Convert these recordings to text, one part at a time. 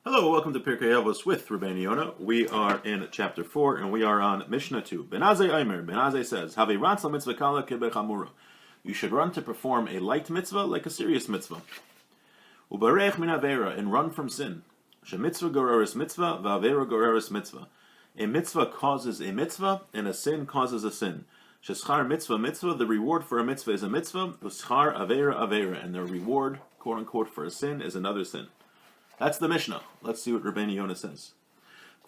Hello, welcome to Pirkei Avos with Rabeinu Yonah. We are in chapter 4 and we are on Mishnah 2. Benazai Aimer, Benazai says, Have a ratzal mitzvah kala kebechamura. You should run to perform a light mitzvah like a serious mitzvah. Ubarech min avera, and run from sin. Shemitzvah goreris mitzvah, va'avera goreris mitzvah. A mitzvah causes a mitzvah, and a sin causes a sin. Sheschar mitzvah mitzvah, the reward for a mitzvah is a mitzvah. Uschar avera avera, and the reward, quote unquote, for a sin is another sin. That's the Mishnah. Let's see what Rabeinu Yonah says.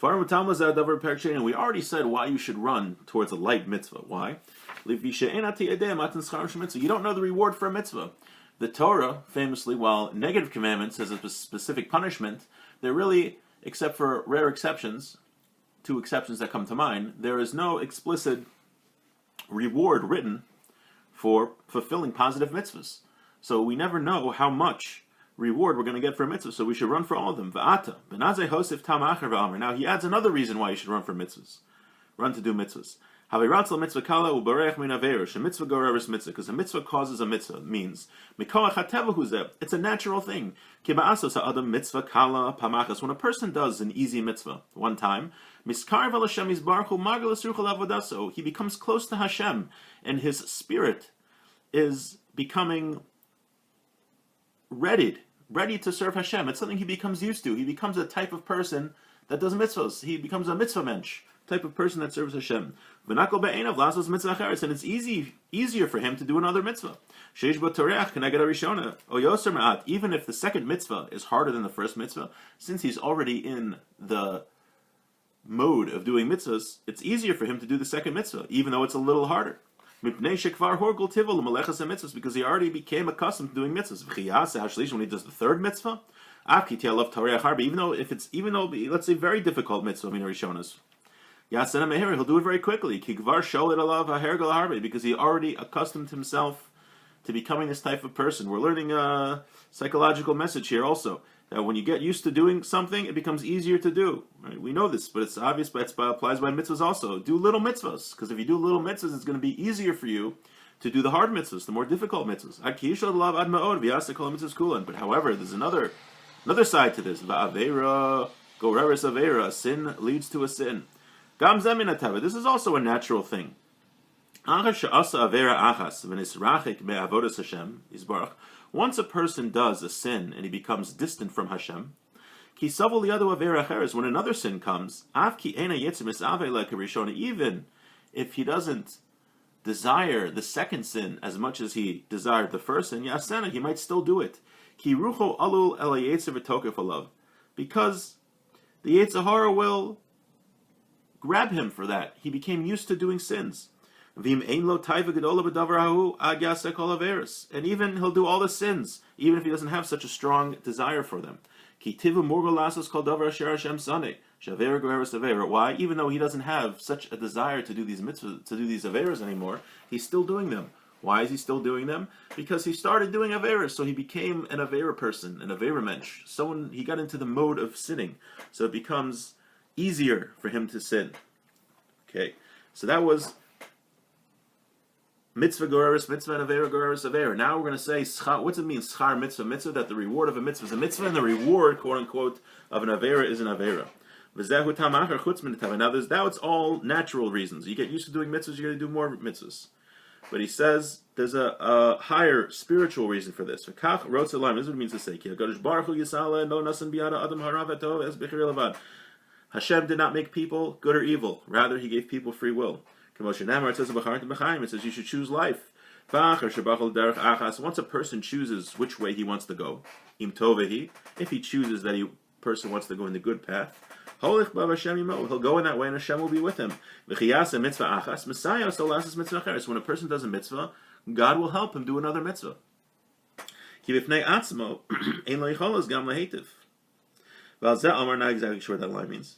And we already said why you should run towards a light mitzvah. Why? You don't know the reward for a mitzvah. The Torah, famously, while negative commandments has a specific punishment, they're really, except for rare exceptions, two exceptions that come to mind, there is no explicit reward written for fulfilling positive mitzvahs. So we never know how much reward we're going to get for a mitzvah, so we should run for all of them. Now he adds another reason why you should run for mitzvahs. Run to do mitzvahs. Because a mitzvah causes a mitzvah. It means it's a natural thing. When a person does an easy mitzvah one time, he becomes close to Hashem, and his spirit is becoming ready to serve Hashem. It's something he becomes used to. He becomes a type of person that does mitzvahs. He becomes a mitzvah mensch, type of person that serves Hashem. And it's easier for him to do another mitzvah. Even if the second mitzvah is harder than the first mitzvah, since he's already in the mode of doing mitzvahs, it's easier for him to do the second mitzvah, even though it's a little harder. Because he already became accustomed to doing mitzvahs. When he does the third mitzvah, even though let's say very difficult mitzvah, he'll do it very quickly. Because he already accustomed himself to becoming this type of person. We're learning a psychological message here also. That when you get used to doing something, it becomes easier to do. Right? We know this, but it's obvious, but it applies by mitzvahs also. Do little mitzvahs, because if you do little mitzvahs, it's going to be easier for you to do the hard mitzvahs, the more difficult mitzvahs. But however, there's another side to this. Sin leads to a sin. This is also a natural thing. Once a person does a sin and he becomes distant from Hashem, when another sin comes, even if he doesn't desire the second sin as much as he desired the first sin, he might still do it. Because the Yetzer Hara will grab him for that. He became used to doing sins. And even he'll do all the sins, even if he doesn't have such a strong desire for them. Why? Even though he doesn't have such a desire to do these mitzvahs, to do these averas anymore, he's still doing them. Why is he still doing them? Because he started doing averas, so he became an avera person, an avera mensch. He got into the mode of sinning, so it becomes easier for him to sin. Okay, so that was mitzvah goreris mitzvah and avera goreris avera. Now we're going to say, what's it mean, schar mitzvah mitzvah, that the reward of a mitzvah is a mitzvah, and the reward, quote unquote, of an avera is an avera. Now it's all natural reasons. You get used to doing mitzvahs, you're going to do more mitzvahs. But he says there's a higher spiritual reason for this. This is what it means to say, Hashem did not make people good or evil. Rather, he gave people free will. It says you should choose life. Once a person chooses which way he wants to go, if he chooses that person wants to go in the good path, he'll go in that way and Hashem will be with him. When a person does a mitzvah, God will help him do another mitzvah. I'm not exactly sure what that line means.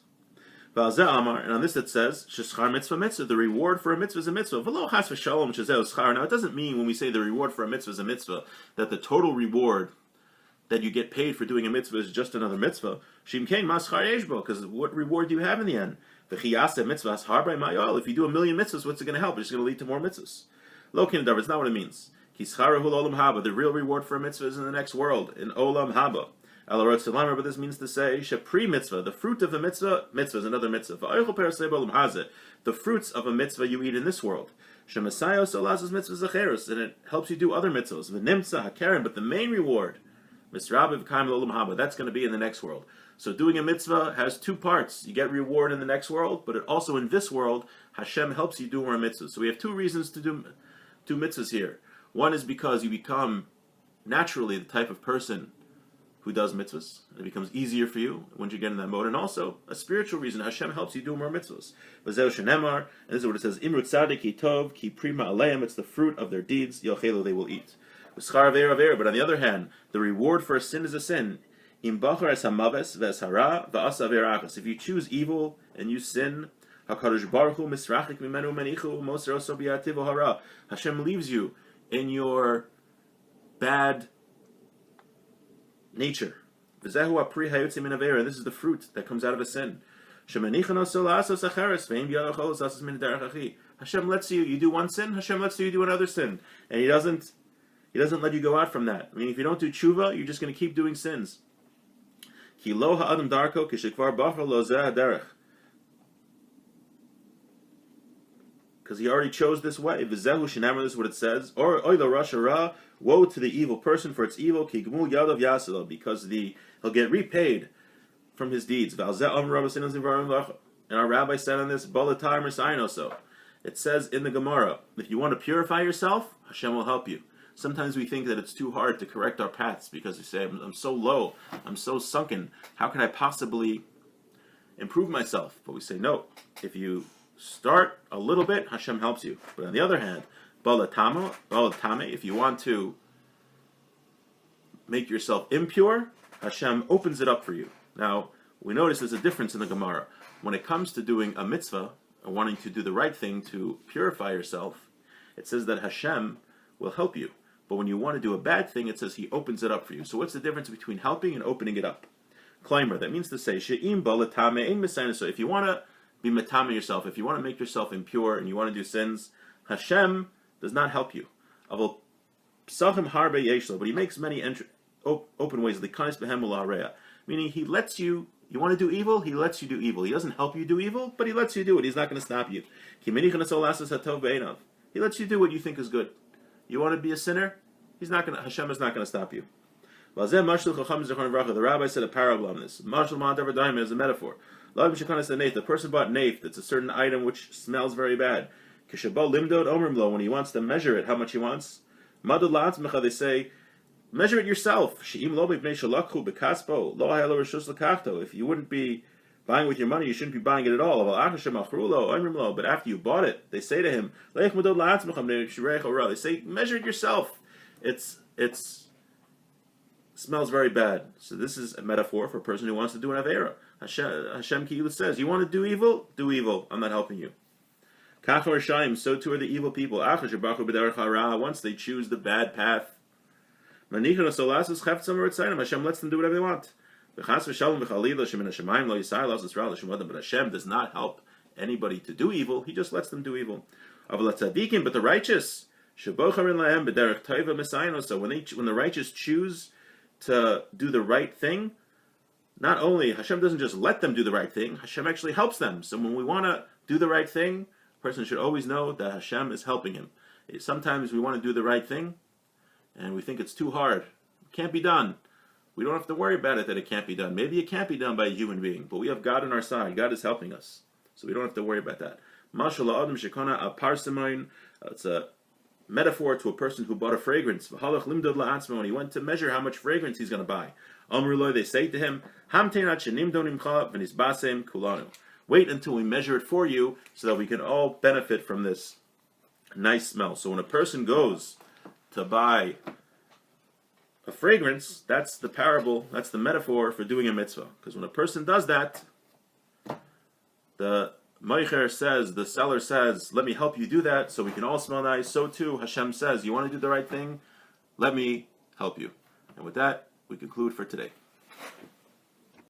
And on this it says, Sheshchar mitzvah mitzvah, the reward for a mitzvah is a mitzvah. V'lo chas v'shalom shezeh schar. Now it doesn't mean when we say the reward for a mitzvah is a mitzvah, that the total reward that you get paid for doing a mitzvah is just another mitzvah. Shim kein maschar yeshbo, because what reward do you have in the end? V'chiyaseh mitzvahs harbei mayol. If you do a million mitzvahs, what's it going to help? It's going to lead to more mitzvahs. Lo kin davar, it's not what it means. Ki scharahu olam haba, the real reward for a mitzvah is in the next world, in olam haba. But this means to say, shapri mitzvah, the fruit of a mitzvah, mitzvah is another mitzvah. The fruits of a mitzvah you eat in this world. And it helps you do other mitzvahs. But the main reward, that's going to be in the next world. So doing a mitzvah has two parts. You get reward in the next world, but it also in this world, Hashem helps you do more mitzvahs. So we have two reasons to do mitzvahs here. One is because you become naturally the type of person who does mitzvahs. It becomes easier for you once you get in that mode. And also, a spiritual reason, Hashem helps you do more mitzvahs. And this is what it says, Imrut tzadik ki tov, ki prima aleim, it's the fruit of their deeds, yochelu, they will eat. But on the other hand, the reward for a sin is a sin. If you choose evil and you sin, Hashem leaves you in your bad nature. This is the fruit that comes out of a sin. Hashem lets you do one sin, Hashem lets you do another sin. And He doesn't let you go out from that. I mean, if you don't do tshuva, you're just going to keep doing sins. Because he already chose this way. This is what it says. Or woe to the evil person for its evil, because he'll get repaid from his deeds. And our rabbi said on this, it says in the Gemara, if you want to purify yourself, Hashem will help you. Sometimes we think that it's too hard to correct our paths because we say, I'm so low, I'm so sunken, how can I possibly improve myself? But we say, no, if you start a little bit, Hashem helps you. But on the other hand, balatame, if you want to make yourself impure, Hashem opens it up for you. Now, we notice there's a difference in the Gemara. When it comes to doing a mitzvah, or wanting to do the right thing to purify yourself, it says that Hashem will help you. But when you want to do a bad thing, it says He opens it up for you. So what's the difference between helping and opening it up? Climber, that means to say, she'im balatame ein mesayna. So if you want to be metame yourself, if you want to make yourself impure and you want to do sins, Hashem does not help you. But He makes many open ways. Meaning He lets you want to do evil, He lets you do evil. He doesn't help you do evil, but He lets you do it. He's not going to stop you. He lets you do what you think is good. You want to be a sinner? Hashem is not going to stop you. The rabbi said a parable on this. Mashal is a metaphor. The person bought naif, that's a certain item which smells very bad. When he wants to measure it, how much he wants, they say, measure it yourself. If you wouldn't be buying with your money, you shouldn't be buying it at all. But after you bought it, they say to him, they say, measure it yourself. It smells very bad. So this is a metaphor for a person who wants to do an avera. Hashem Ki'ilu says, you want to do evil? Do evil. I'm not helping you. So too are the evil people. Once they choose the bad path, Hashem lets them do whatever they want. But Hashem does not help anybody to do evil. He just lets them do evil. But the righteous, so when the righteous choose to do the right thing, not only Hashem doesn't just let them do the right thing, Hashem actually helps them. So when we want to do the right thing, a person should always know that Hashem is helping him. Sometimes we want to do the right thing, and we think it's too hard. It can't be done. We don't have to worry about it that it can't be done. Maybe it can't be done by a human being, but we have God on our side. God is helping us. So we don't have to worry about that. It's a metaphor to a person who bought a fragrance. When he went to measure how much fragrance he's going to buy, they say to him, wait until we measure it for you so that we can all benefit from this nice smell. So when a person goes to buy a fragrance, that's the parable, that's the metaphor for doing a mitzvah. Because when a person does that, the Meicher says, the seller says, let me help you do that so we can all smell nice. So too, Hashem says, you want to do the right thing? Let me help you. And with that, we conclude for today.